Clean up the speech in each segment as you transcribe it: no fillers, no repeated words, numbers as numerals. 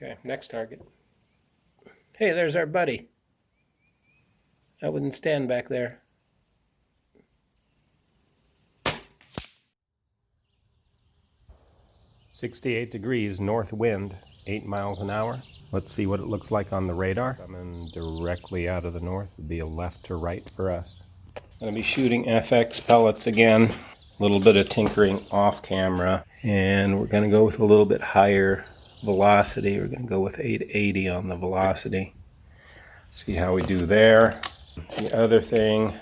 Okay, next target. Hey, there's our buddy. I wouldn't stand back there. "68 degrees north wind, 8 miles an hour. Let's see what it looks like on the radar. Coming directly out of the north would be a left to right for us. I'm going to be shooting FX pellets again. A little bit of tinkering off camera. And we're going to go with a little bit higher velocity. We're going to go with 880 on the velocity. See how we do there. The other thing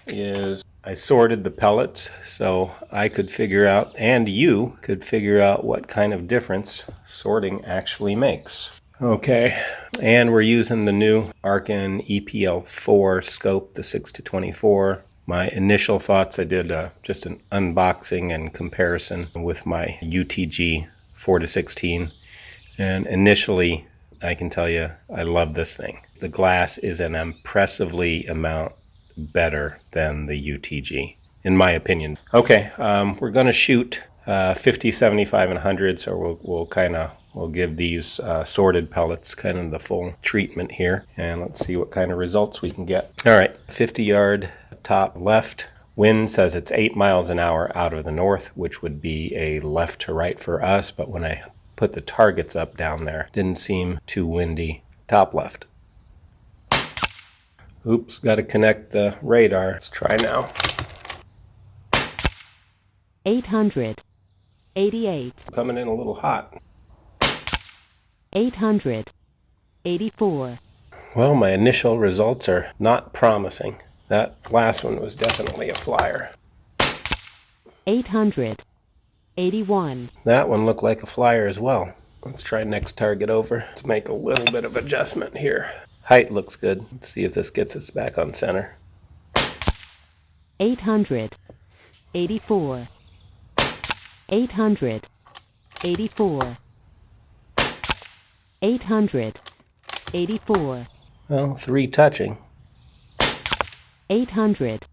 is I sorted the pellets so I could figure out, and you could figure out, what kind of difference sorting actually makes. Okay, and we're using the new Arkin EPL4 scope, the 6-24. My initial thoughts, I did just an unboxing and comparison with my UTG 4-16, and initially I can tell you I love this thing. The glass is an impressively amount better than the UTG, in my opinion. Okay, we're going to shoot 50, 75, and 100, so we'll give these sorted pellets kind of the full treatment here, and let's see what kind of results we can get. All right, 50-yard top left. Wind says it's 8 miles an hour out of the north, which would be a left to right for us, but when I put the targets up down there, didn't seem too windy. Top left. Oops, got to connect the radar. Let's try now. 800. 88. Coming in a little hot. 800. 84. Well, my initial results are not promising. That last one was definitely a flyer. 800. 81. That one looked like a flyer as well. Let's try next target over. Let's make a little bit of adjustment here. Height looks good. Let's see if this gets us back on center. 800. 84. 800. 84. 800. 84. Well, 3 touching. 800.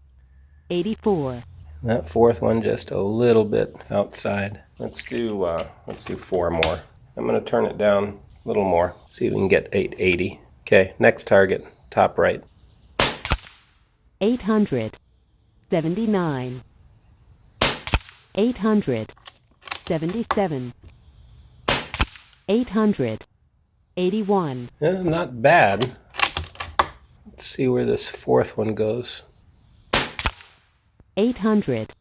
84. That fourth one just a little bit outside. Let's do 4 more. I'm going to turn it down a little more. See if we can get 880. Okay, next target, top right. 800. 79. 800. 77. 800. 81. Not bad. Let's see where this fourth one goes. 800.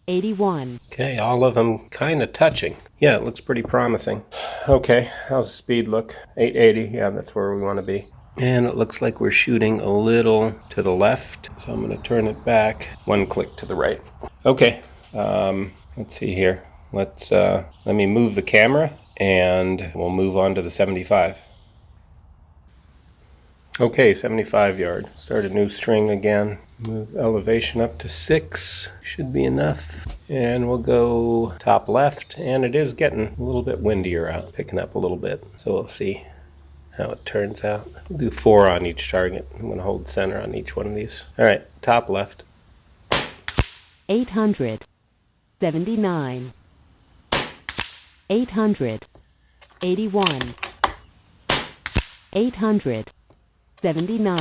81. Okay, all of them kind of touching. Yeah, it looks pretty promising. Okay, how's the speed look? 880, yeah, that's where we want to be. And it looks like we're shooting a little to the left, so I'm going to turn it back 1 click to the right. Okay, let's see here. Let me move the camera, and we'll move on to the 75. Okay, 75 yard. Start a new string again. Move elevation up to 6. Should be enough. And we'll go top left. And it is getting a little bit windier out. Picking up a little bit. So we'll see how it turns out. We'll do 4 on each target. I'm going to hold center on each one of these. All right, top left. 800. 79. 800. 81. 800. 79.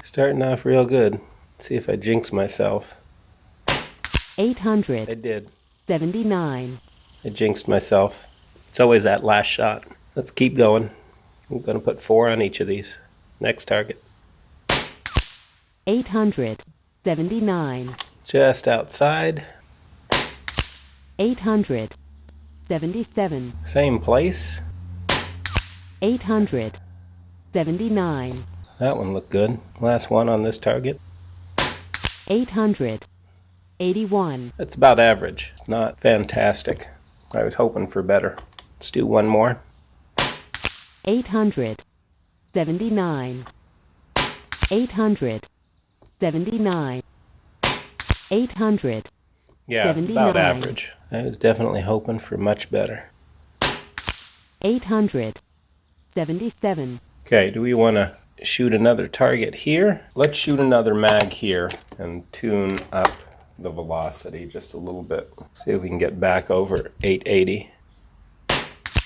Starting off real good. Let's see if I jinx myself. 800. I did. 79. I jinxed myself. It's always that last shot. Let's keep going. I'm going to put 4 on each of these. Next target. 800. 79. Just outside. 800. 77. Same place. 800. 79. That one looked good. Last one on this target. 800. 81. That's about average. It's not fantastic. I was hoping for better. Let's do one more. 800. 79. 800. 79. 800. Yeah, 79. about average. I was definitely hoping for much better. 800. 77. Okay, do we want to shoot another target here? Let's shoot another mag here and tune up the velocity just a little bit. See if we can get back over 880.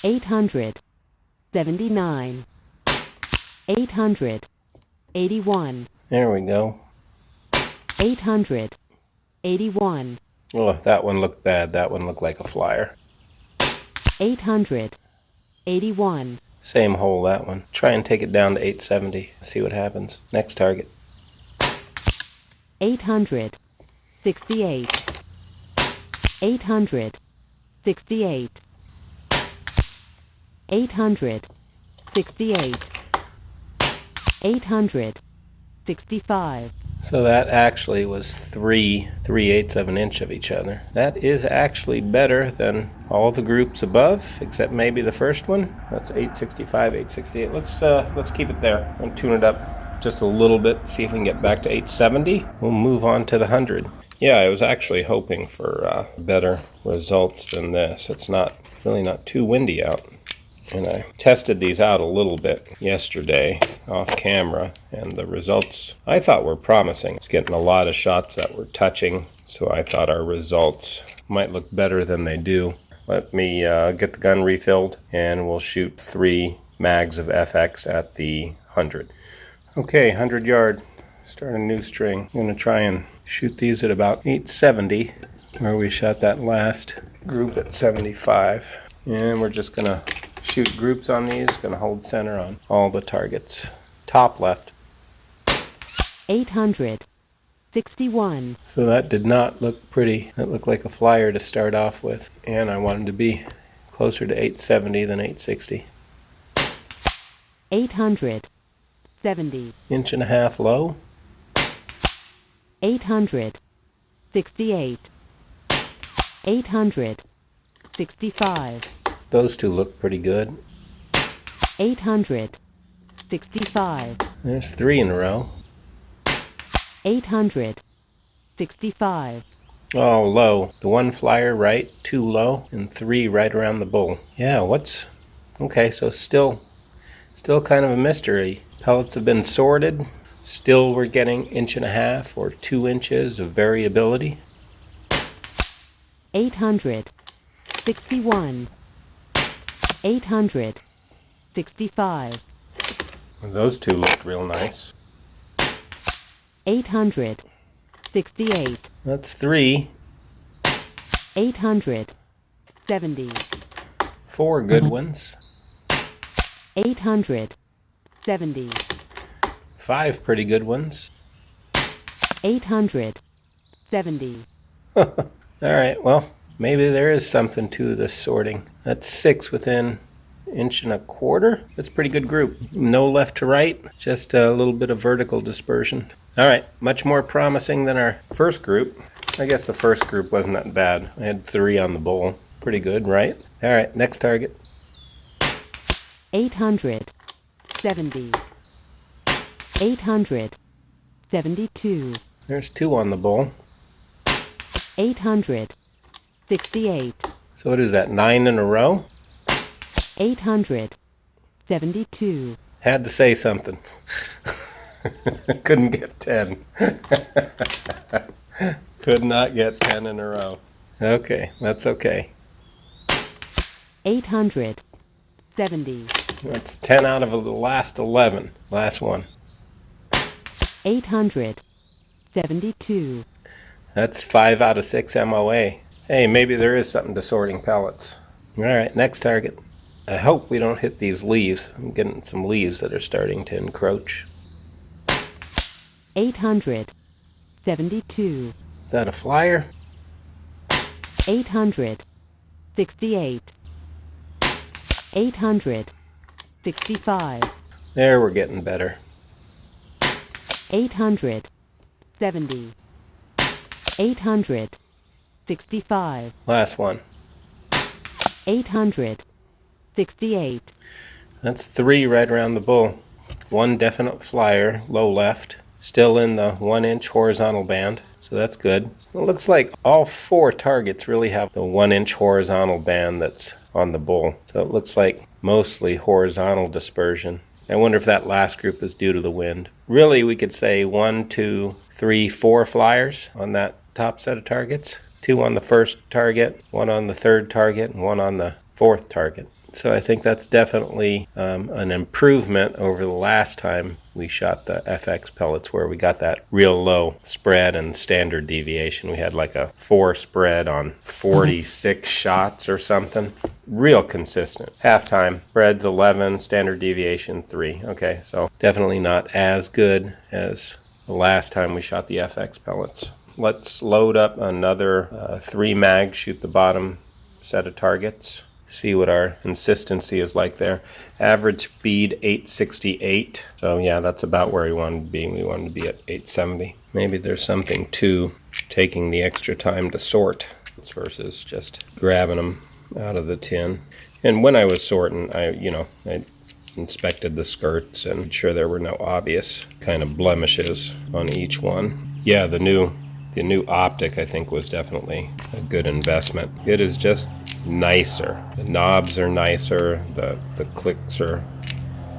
800. 79, 800, 81, There we go. 800, 81, Oh, that one looked bad. That one looked like a flyer. 800, 81, Same hole, that one. Try and take it down to 870. See what happens. Next target. 800, 68, 800, 68, 800, 68, 800, 65. So that actually was 3/8 of an inch of each other. That is actually better than all the groups above, except maybe the first one. That's 865, 868. Let's keep it there and tune it up just a little bit. See if we can get back to 870. We'll move on to the 100. Yeah, I was actually hoping for better results than this. It's really not too windy out. And I tested these out a little bit yesterday off camera, and the results I thought were promising. I was getting a lot of shots that were touching, so I thought our results might look better than they do. Let me get the gun refilled, and we'll shoot 3 mags of FX at the 100. Okay, 100 yard. Start a new string. I'm going to try and shoot these at about 870, where we shot that last group at 75. And we're just going to shoot groups on these. Going to hold center on all the targets. Top left. 800, 61, So that did not look pretty. That looked like a flyer to start off with. And I wanted to be closer to 870 than 860. 800, 70, Inch and a half low. 800, 68, 800, 65, Those two look pretty good. 800, 65, There's 3 in a row. 800, 65, Oh, low. The 1 flyer right, 2 low, and 3 right around the bull. Yeah, okay, so still kind of a mystery. Pellets have been sorted. Still we're getting 1.5 or 2 inches of variability. 800, 61, 800, 65, Those two looked real nice. 800, 68, That's 3. 800, 70, 4 good ones. 800, 70, 5 pretty good ones. 800, 70, Alright, well, maybe there is something to this sorting. That's 6 within 1.25 inches. That's a pretty good group. No left to right, just a little bit of vertical dispersion. Alright, much more promising than our first group. I guess the first group wasn't that bad. I had 3 on the bull. Pretty good, right? Alright, next target. 800, 70, 800, 72, There's 2 on the bull. 800, 68, So what is that, 9 in a row? 800, 72, Had to say something. Couldn't get 10. Could not get 10 in a row. Okay, that's okay. 800, 70, That's 10 out of the last 11. Last one. 800, 72, That's 5 out of 6 MOA. Hey, maybe there is something to sorting pellets. Alright, next target. I hope we don't hit these leaves. I'm getting some leaves that are starting to encroach. 800, 72, Is that a flyer? 800, 68, 800, 65, There, we're getting better. 800, 70, 800, 65, Last one. 800, 68, That's 3 right around the bull. 1 definite flyer, low left. Still in the 1 inch horizontal band, so that's good. It looks like all 4 targets really have the 1 inch horizontal band that's on the bull. So it looks like mostly horizontal dispersion. I wonder if that last group is due to the wind. Really, we could say 1, 2, 3, 4 flyers on that top set of targets. 2 on the first target, 1 on the third target, and 1 on the fourth target. So I think that's definitely an improvement over the last time we shot the FX pellets, where we got that real low spread and standard deviation. We had like a 4 spread on 46 shots or something. Real consistent. Halftime, spreads 11, standard deviation 3. Okay, so definitely not as good as the last time we shot the FX pellets. Let's load up another 3 mag, shoot the bottom set of targets. See what our consistency is like there. Average speed 868. So yeah, that's about where we wanted to be. We wanted to be at 870. Maybe there's something to taking the extra time to sort versus just grabbing them out of the tin. And when I was sorting, I inspected the skirts and made sure there were no obvious kind of blemishes on each one. Yeah, the new optic, I think, was definitely a good investment. It is just nicer. The knobs are nicer, the clicks are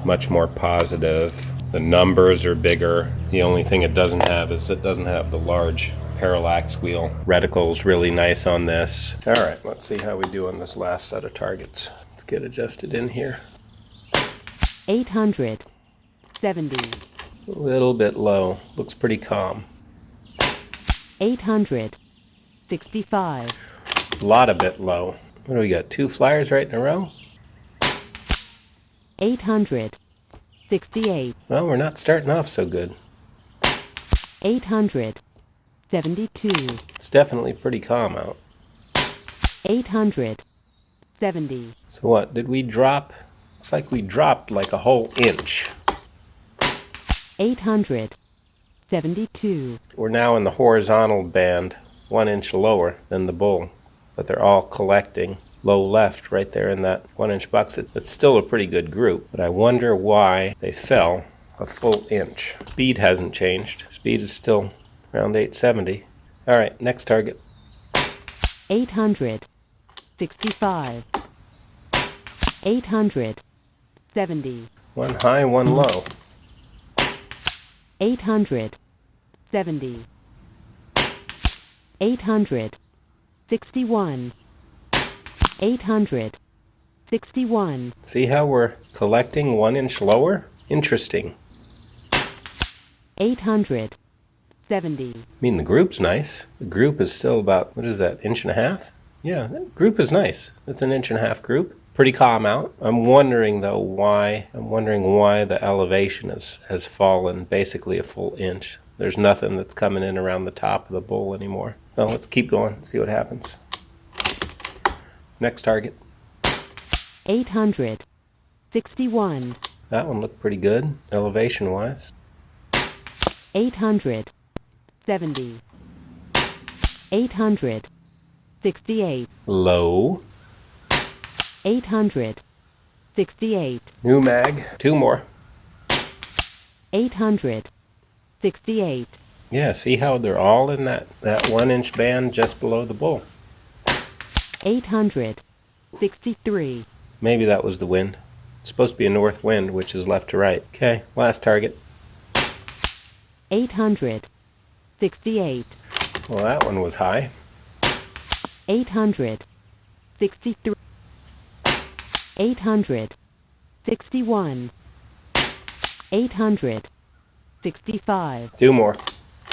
much more positive, the numbers are bigger. The only thing it doesn't have is it doesn't have the large parallax wheel. Reticle's really nice on this. Alright, let's see how we do on this last set of targets. Let's get adjusted in here. 870. A little bit low. Looks pretty calm. 865. A lot of bit low. What do we got? 2 flyers right in a row? 868. Well, we're not starting off so good. 872. It's definitely pretty calm out. 870. So what, did we drop? Looks like we dropped like a whole inch. 872. We're now in the horizontal band, 1 inch lower than the bull. But they're all collecting low left right there in that 1 inch box. It's still a pretty good group, but I wonder why they fell a full inch. Speed hasn't changed. Speed is still around 870. All right, next target. 865. 870. 1 high, 1 low. 870. 861. 861. See how we're collecting 1 inch lower? Interesting. 870. I mean, the group's nice. The group is still about, what is that, 1.5 inches? Yeah, that group is nice. It's an 1.5 inch group. Pretty calm out. I'm wondering though why the elevation has fallen basically a full inch. There's nothing that's coming in around the top of the bull anymore. Well, let's keep going, see what happens. Next target. 861. That one looked pretty good, elevation wise. 870. 868. Low. 868. New mag. 2 more. 868. Yeah, see how they're all in that 1 inch band just below the bull. 863. Maybe that was the wind. It's supposed to be a north wind, which is left to right. Okay, last target. 868. Well, that one was high. 863. 861. 865. 2 more.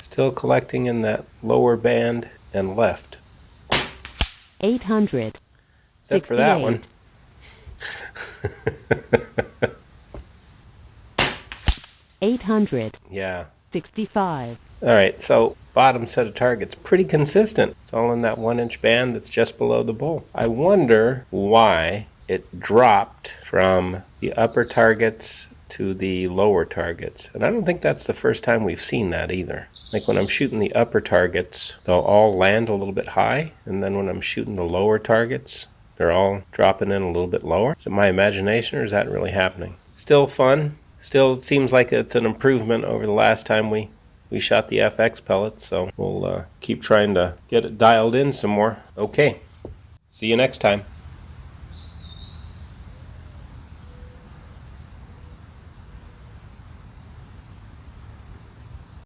Still collecting in that lower band and left. 800. Except for that one. 800. Yeah. 65. Alright, so bottom set of targets, pretty consistent. It's all in that 1 inch band that's just below the bull. I wonder why it dropped from the upper targets to the lower targets. And I don't think that's the first time we've seen that either. Like when I'm shooting the upper targets, they'll all land a little bit high, and then when I'm shooting the lower targets, they're all dropping in a little bit lower. Is it my imagination, or is that really happening? Still fun. Still seems like it's an improvement over the last time we shot the FX pellets, so we'll keep trying to get it dialed in some more. Okay, see you next time.